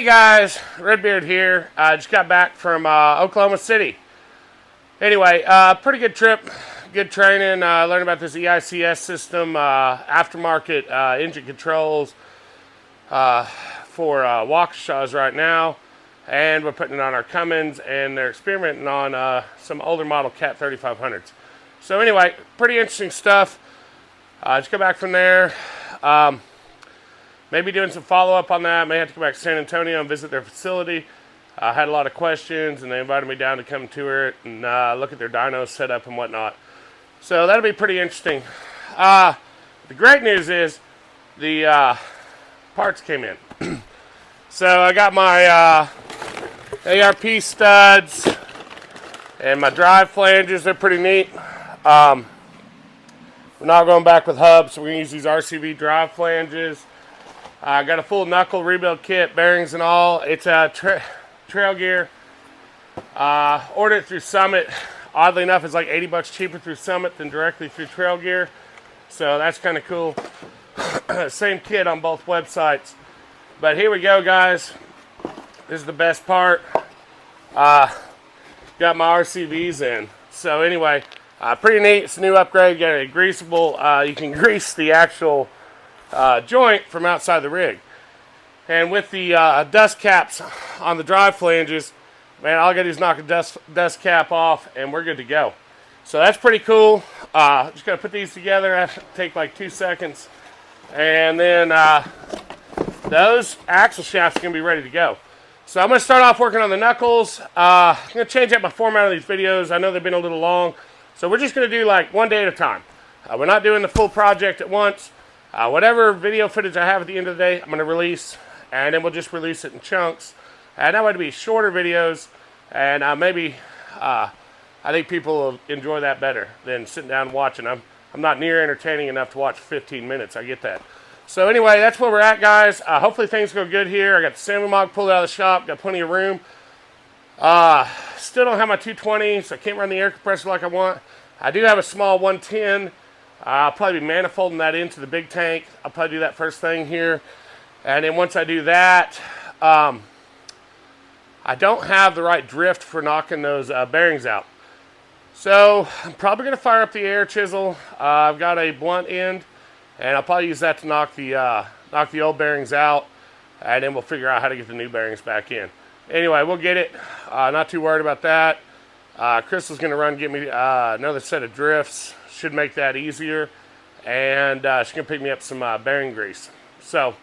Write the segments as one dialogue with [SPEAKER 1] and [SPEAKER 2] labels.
[SPEAKER 1] guys, Redbeard here. I just got back from Oklahoma City. Anyway, pretty good trip, good training. Learned about this EICS system, aftermarket engine controls for Waukesha's right now. And we're putting it on our Cummins, and they're experimenting on some older model Cat 3500s. So anyway, pretty interesting stuff. Just got back from there. Maybe doing some follow-up on that. May have to go back to San Antonio and visit their facility. I had a lot of questions, and they invited me down to come tour it and look at their dyno setup and whatnot. So that'll be pretty interesting. The great news is the parts came in. So I got my ARP studs and my drive flanges. They're pretty neat. We're not going back with hubs, so we're going to use these RCV drive flanges. I got a full knuckle rebuild kit, bearings and all. It's a trail gear. Ordered it through Summit. Oddly enough, it's like $80 cheaper through Summit than directly through Trail Gear. So that's kind of cool. Same kit on both websites. But here we go, guys. This is the best part. Got my RCVs in. So anyway, pretty neat. It's a new upgrade. Got a greasable. You can grease the actual joint from outside the rig. And with the dust caps on the drive flanges, man, all I gotta do is knock a dust cap off and we're good to go. So that's pretty cool. Just gotta put these together. That take like 2 seconds. And then those axle shafts are gonna be ready to go. So I'm gonna start off working on the knuckles. I'm gonna change up my format of these videos. I know they've been a little long. So we're just gonna do like one day at a time. We're not doing the full project at once. Whatever video footage I have at the end of the day, I'm going to release, and then we'll just release it in chunks. And that way it'll be shorter videos, and maybe I think people will enjoy that better than sitting down and watching. I'm not near entertaining enough to watch 15 minutes. I get that. So anyway, that's where we're at, guys. Hopefully things go good here. I got the Samuel Mog pulled out of the shop, got plenty of room. Still don't have my 220, so I can't run the air compressor like I want. I do have a small 110. I'll probably be manifolding that into the big tank. I'll probably do that first thing here. And then once I do that, I don't have the right drift for knocking those bearings out. So I'm probably going to fire up the air chisel. I've got a blunt end, and I'll probably use that to knock the old bearings out. And then we'll figure out how to get the new bearings back in. Anyway, we'll get it. Not too worried about that. Crystal's going to run and get me another set of drifts. Should make that easier, and she's gonna pick me up some bearing grease. So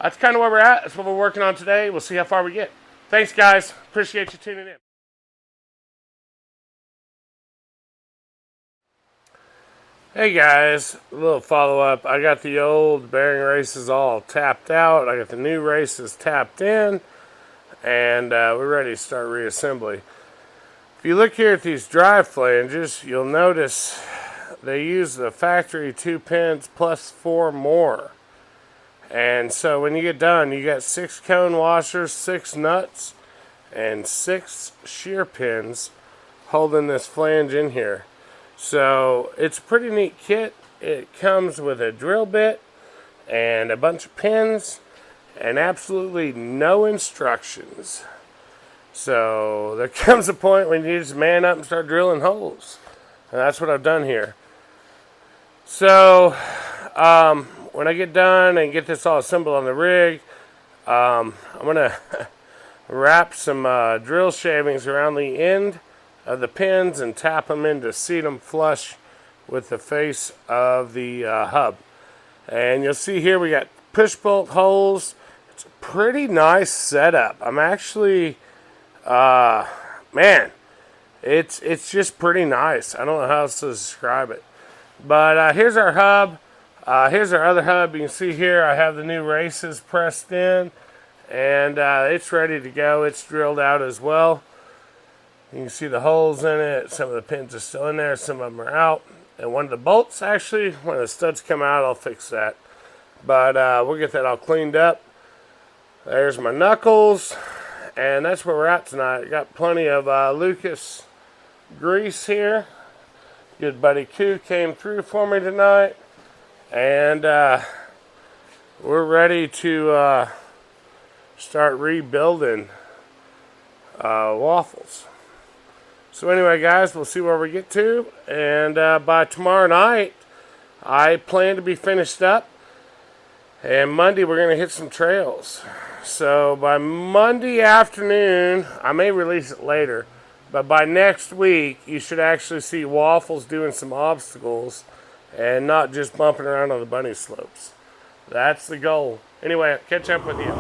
[SPEAKER 1] that's kind of where we're at. That's what we're working on today. We'll see how far we get. Thanks, guys. Appreciate you tuning in. Hey guys, a little follow-up. I got the old bearing races all tapped out. I got the new races tapped in, and we're ready to start reassembly. If you look here at these drive flanges, you'll notice they use the factory 2 pins plus 4 more. And so when you get done, you got 6 cone washers, 6 nuts, and 6 shear pins holding this flange in here. So it's a pretty neat kit. It comes with a drill bit and a bunch of pins and absolutely no instructions. So there comes a point when you just man up and start drilling holes. And that's what I've done here. So, when I get done and get this all assembled on the rig, I'm going to wrap some drill shavings around the end of the pins and tap them in to seat them flush with the face of the hub. And you'll see here we got push bolt holes. It's a pretty nice setup. I'm actually, man, it's just pretty nice. I don't know how else to describe it. But here's our hub. Here's our other hub. You can see here I have the new races pressed in, and it's ready to go. It's drilled out as well. You can see the holes in it. Some of the pins are still in there. Some of them are out. And one of the bolts, actually, when the studs come out, I'll fix that. But we'll get that all cleaned up. There's my knuckles. And that's where we're at tonight. Got plenty of Lucas grease here. Good buddy Q came through for me tonight, and we're ready to start rebuilding waffles. So anyway, guys, we'll see where we get to. And by tomorrow night, I plan to be finished up. And Monday, we're going to hit some trails. So by Monday afternoon, I may release it later, but by next week, you should actually see Waffles doing some obstacles and not just bumping around on the bunny slopes. That's the goal. Anyway, I'll catch up with you.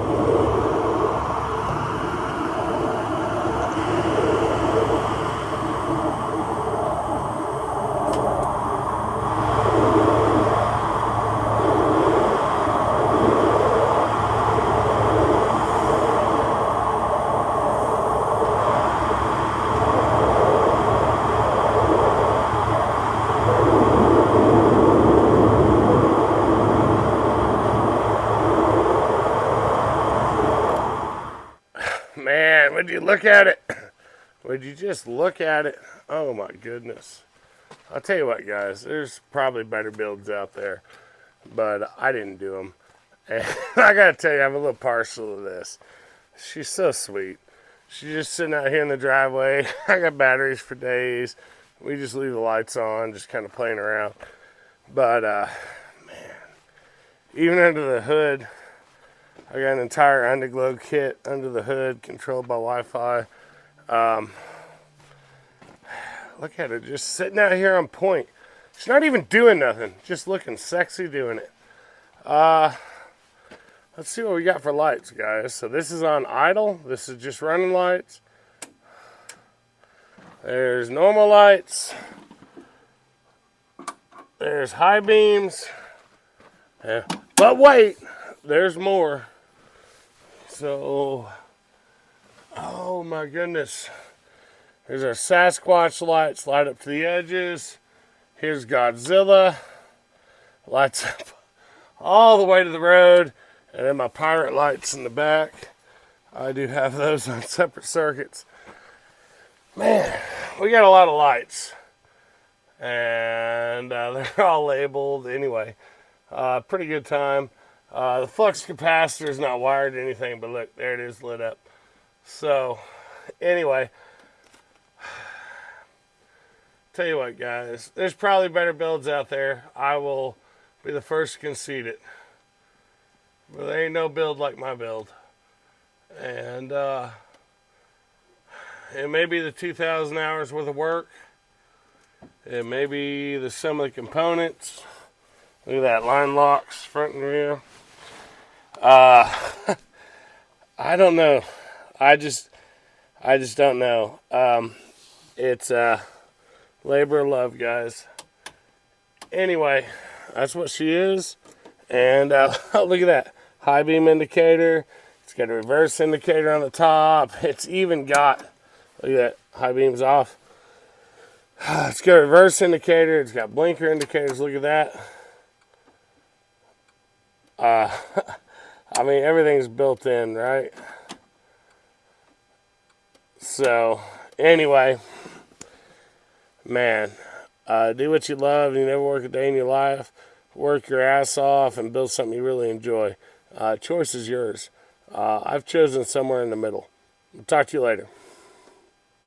[SPEAKER 1] Man, would you look at it? Would you just look at it? Oh my goodness. I'll tell you what, guys, there's probably better builds out there, but I didn't do them. And I gotta tell you, I'm a little partial to this. She's so sweet. She's just sitting out here in the driveway. I got batteries for days. We just leave the lights on, just kind of playing around. But, man, even under the hood, I got an entire underglow kit under the hood, controlled by Wi-Fi. Look at her, just sitting out here on point. She's not even doing nothing, just looking sexy doing it. Let's see what we got for lights, guys. So this is on idle. This is just running lights. There's normal lights. There's high beams. Yeah. But wait, there's more. So, oh my goodness. Here's our Sasquatch lights, light up to the edges. Here's Godzilla. Lights up all the way to the road. And then my pirate lights in the back. I do have those on separate circuits. Man, we got a lot of lights. And they're all labeled. Anyway, pretty good time. The flux capacitor is not wired to anything, but look, there it is lit up. So, anyway, tell you what, guys, there's probably better builds out there. I will be the first to concede it. But there ain't no build like my build. And it may be the 2,000 hours worth of work. It may be the sum of the components. Look at that, line locks, front and rear. I don't know. I just don't know. It's labor of love, guys. Anyway, that's what she is. And look at that. High beam indicator. It's got a reverse indicator on the top. It's even got, look at that, high beam's off. It's got a reverse indicator. It's got blinker indicators. Look at that. I mean, everything's built in, right? So, anyway, man, do what you love and you never work a day in your life. Work your ass off and build something you really enjoy. Choice is yours. I've chosen somewhere in the middle. I'll talk to you later.